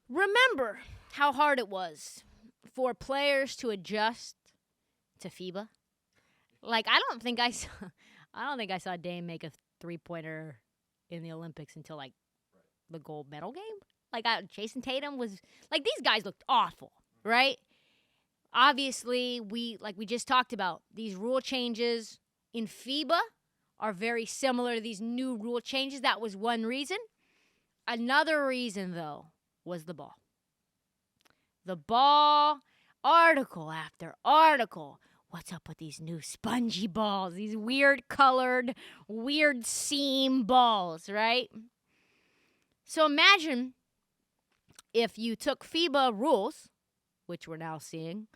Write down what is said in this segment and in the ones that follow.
Remember how hard it was for players to adjust to FIBA? Like I don't think I saw Dame make a 3-pointer in the Olympics until like the gold medal game. Like Jason Tatum was like these guys looked awful, right? Obviously, we just talked about these rule changes in FIBA are very similar to these new rule changes. That was one reason. Another reason though was the ball. The ball, article after article. What's up with these new spongy balls? These weird colored, weird seam balls, right? So imagine if you took FIBA rules, which we're now seeing,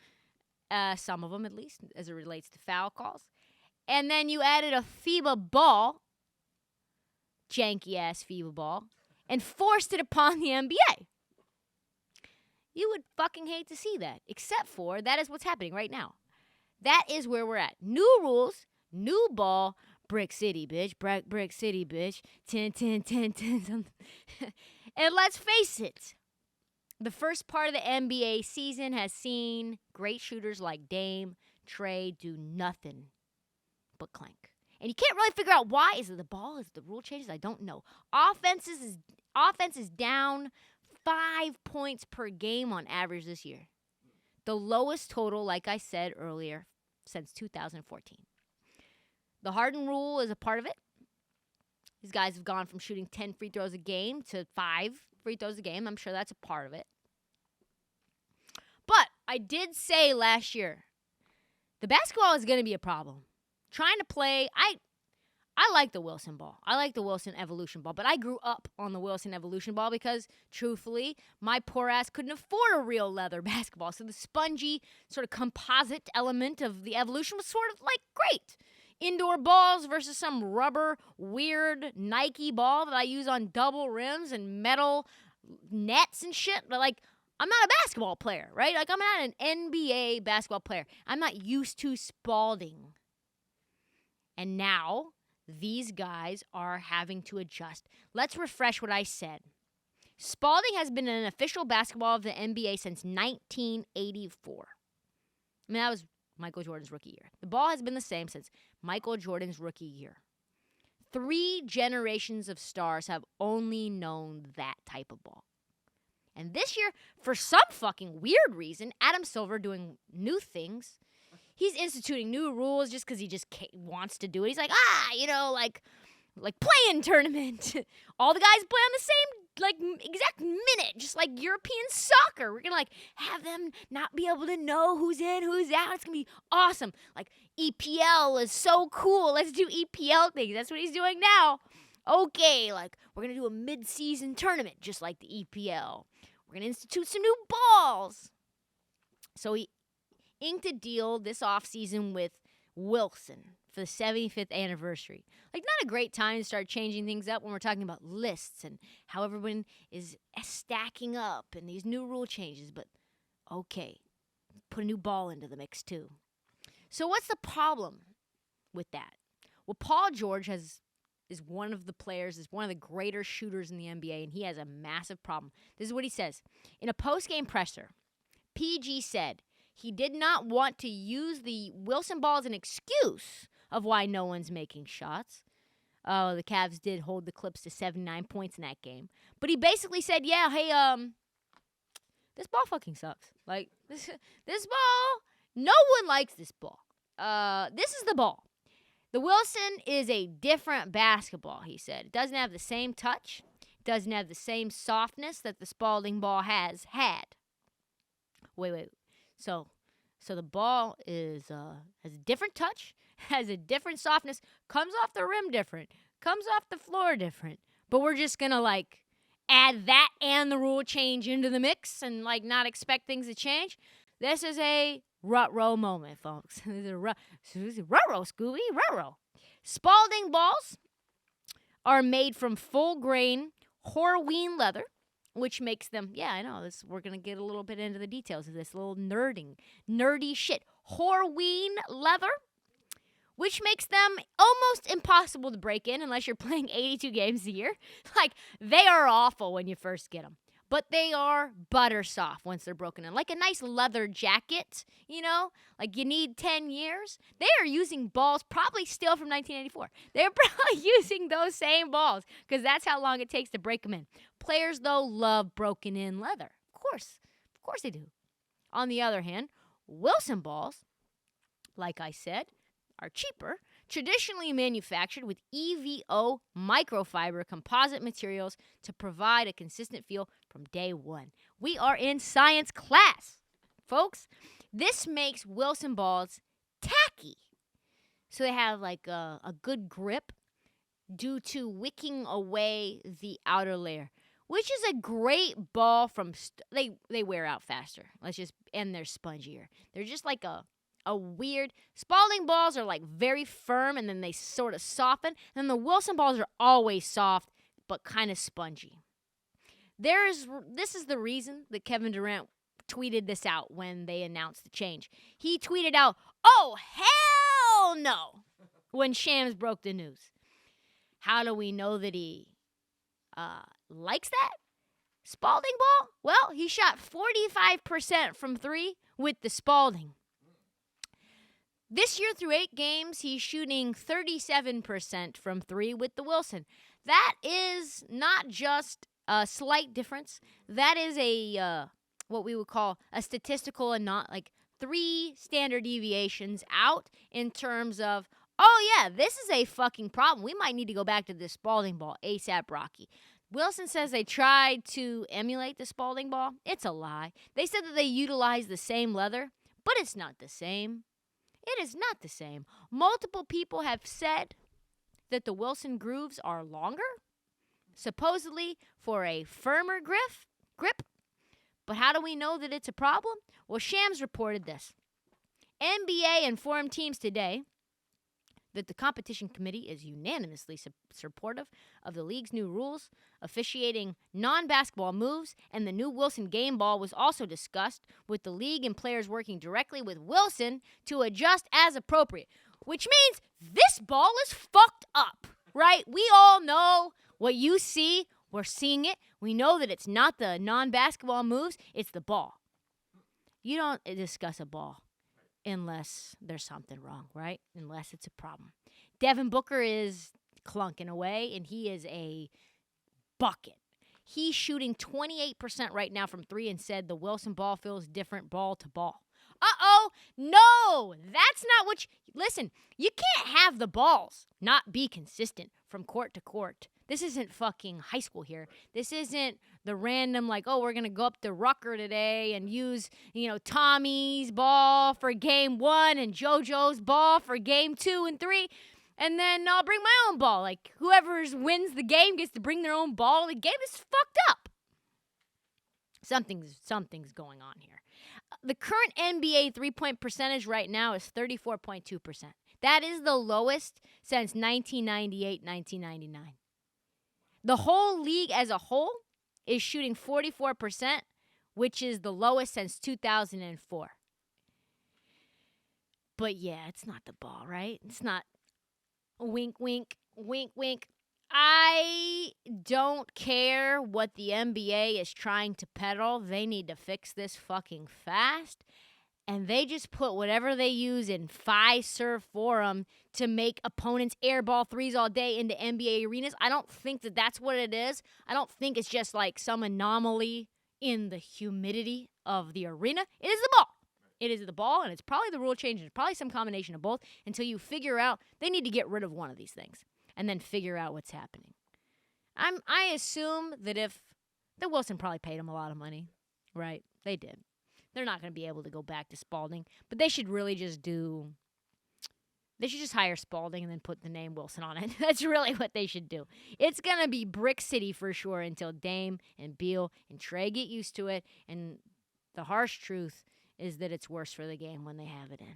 some of them at least, as it relates to foul calls, and then you added a FIBA ball, janky-ass FIBA ball, and forced it upon the NBA. You would fucking hate to see that, except for that is what's happening right now. That is where we're at. New rules, new ball, Brick City, bitch. Brick City, bitch. 10, 10, 10, 10, something. And let's face it, the first part of the NBA season has seen great shooters like Dame, Trey do nothing but clank. And you can't really figure out why. Is it the ball? Is it the rule changes? I don't know. Offense is down 5 points per game on average this year. The lowest total, like I said earlier, since 2014. The Harden rule is a part of it. These guys have gone from shooting 10 free throws a game to 5 free throws a game. I'm sure that's a part of it. But I did say last year, the basketball is going to be a problem. Trying to play, I like the Wilson ball. I like the Wilson evolution ball. But I grew up on the Wilson evolution ball because, truthfully, my poor ass couldn't afford a real leather basketball. So the spongy sort of composite element of the evolution was sort of like great. Indoor balls versus some rubber, weird Nike ball that I use on double rims and metal nets and shit. But like, I'm not a basketball player, right? Like, I'm not an NBA basketball player. I'm not used to Spalding. And now these guys are having to adjust. Let's refresh what I said. Spalding has been an official basketball of the NBA since 1984. I mean, that was Michael Jordan's rookie year. The ball has been the same since Michael Jordan's rookie year. 3 generations of stars have only known that type of ball. And this year, for some fucking weird reason, Adam Silver doing new things. He's instituting new rules just because he just wants to do it. He's like, like play-in tournament. All the guys play on the same, exact minute, just like European soccer. We're going to, have them not be able to know who's in, who's out. It's going to be awesome. Like, EPL is so cool. Let's do EPL things. That's what he's doing now. Okay, we're going to do a mid-season tournament just like the EPL. We're going to institute some new balls. So he inked a deal this offseason with Wilson for the 75th anniversary. Not a great time to start changing things up when we're talking about lists and how everyone is stacking up and these new rule changes. But okay, put a new ball into the mix too. So what's the problem with that? Well, Paul George is one of the players, is one of the greater shooters in the NBA, and he has a massive problem. This is what he says. In a post-game presser, PG said he did not want to use the Wilson ball as an excuse of why no one's making shots. Oh, the Cavs did hold the Clips to 79 points in that game. But he basically said, yeah, hey, this ball fucking sucks. This ball, no one likes this ball. This is the ball. The Wilson is a different basketball, he said. It doesn't have the same touch. It doesn't have the same softness that the Spalding ball has had. Wait. So the ball has a different touch, has a different softness, comes off the rim different, comes off the floor different. But we're just going to, add that and the rule change into the mix and, not expect things to change. This is a rut-row moment, folks. This is a rut-row, Scooby, rut-row. Spalding balls are made from full-grain Horween leather, which makes them, we're going to get a little bit into the details of this little nerdy shit. Horween leather, which makes them almost impossible to break in unless you're playing 82 games a year. They are awful when you first get them. but they are butter soft once they're broken in. Like a nice leather jacket, like you need 10 years. They are using balls probably still from 1984. They're probably using those same balls because that's how long it takes to break them in. Players, though, love broken in leather. Of course they do. On the other hand, Wilson balls, like I said, are cheaper, traditionally manufactured with EVO microfiber composite materials to provide a consistent feel from day one. We are in science class, folks. This makes Wilson balls tacky. So they have like a good grip due to wicking away the outer layer, which is a great ball from they wear out faster. And they're spongier. They're just like a weird. Spalding balls are like very firm and then they sort of soften. And the Wilson balls are always soft but kind of spongy. This is the reason that Kevin Durant tweeted this out when they announced the change. He tweeted out, "Oh, hell no," when Shams broke the news. How do we know that he likes that Spalding ball? Well, he shot 45% from three with the Spalding. This year, through 8 games, he's shooting 37% from three with the Wilson. That is not just a slight difference. That is what we would call a statistical and not like 3 standard deviations out in terms of, oh yeah, this is a fucking problem. We might need to go back to this Spalding ball ASAP Rocky. Wilson says they tried to emulate the Spalding ball. It's a lie. They said that they utilized the same leather, but it's not the same. It is not the same. Multiple people have said that the Wilson grooves are longer, supposedly for a firmer grip. But how do we know that it's a problem? Well, Shams reported this. NBA informed teams today that the competition committee is unanimously supportive of the league's new rules, officiating non-basketball moves, and the new Wilson game ball was also discussed with the league and players working directly with Wilson to adjust as appropriate, which means this ball is fucked up, right? We all know what you see. We're seeing it. We know that it's not the non-basketball moves. It's the ball. You don't discuss a ball unless there's something wrong, right? Unless it's a problem. Devin Booker is clunking away, and he is a bucket. He's shooting 28% right now from three and said the Wilson ball feels different ball to ball. Uh-oh, no, that's not what listen, you can't have the balls not be consistent from court to court. This isn't fucking high school here. This isn't the random, like, oh, we're going to go up to Rucker today and use, Tommy's ball for game 1 and JoJo's ball for game 2 and 3. And then I'll bring my own ball. Like, whoever wins the game gets to bring their own ball. The game is fucked up. Something's going on here. The current NBA three-point percentage right now is 34.2%. That is the lowest since 1998-1999. The whole league as a whole is shooting 44%, which is the lowest since 2004. But yeah, it's not the ball, right? It's not wink, wink, wink, wink. I don't care what the NBA is trying to peddle. They need to fix this fucking fast. And they just put whatever they use in Fiserv Forum to make opponents airball threes all day into NBA arenas. I don't think that that's what it is. I don't think it's just like some anomaly in the humidity of the arena. It is the ball. It is the ball, and it's probably the rule change. It's probably some combination of both until you figure out they need to get rid of one of these things and then figure out what's happening. I assume that if the Wilson probably paid him a lot of money, right? They did. They're not going to be able to go back to Spalding, but they should really just hire Spalding and then put the name Wilson on it. That's really what they should do. It's going to be Brick City for sure until Dame and Beal and Trey get used to it, and the harsh truth is that it's worse for the game when they have it in.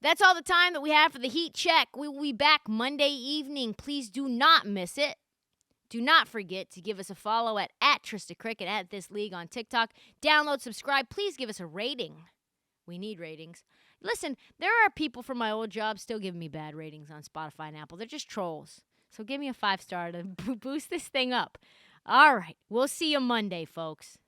That's all the time that we have for the Heat Check. We will be back Monday evening. Please do not miss it. Do not forget to give us a follow at Trysta Krick and at This League on TikTok. Download, subscribe. Please give us a rating. We need ratings. Listen, there are people from my old job still giving me bad ratings on Spotify and Apple. They're just trolls. So give me a 5-star to boost this thing up. All right. We'll see you Monday, folks.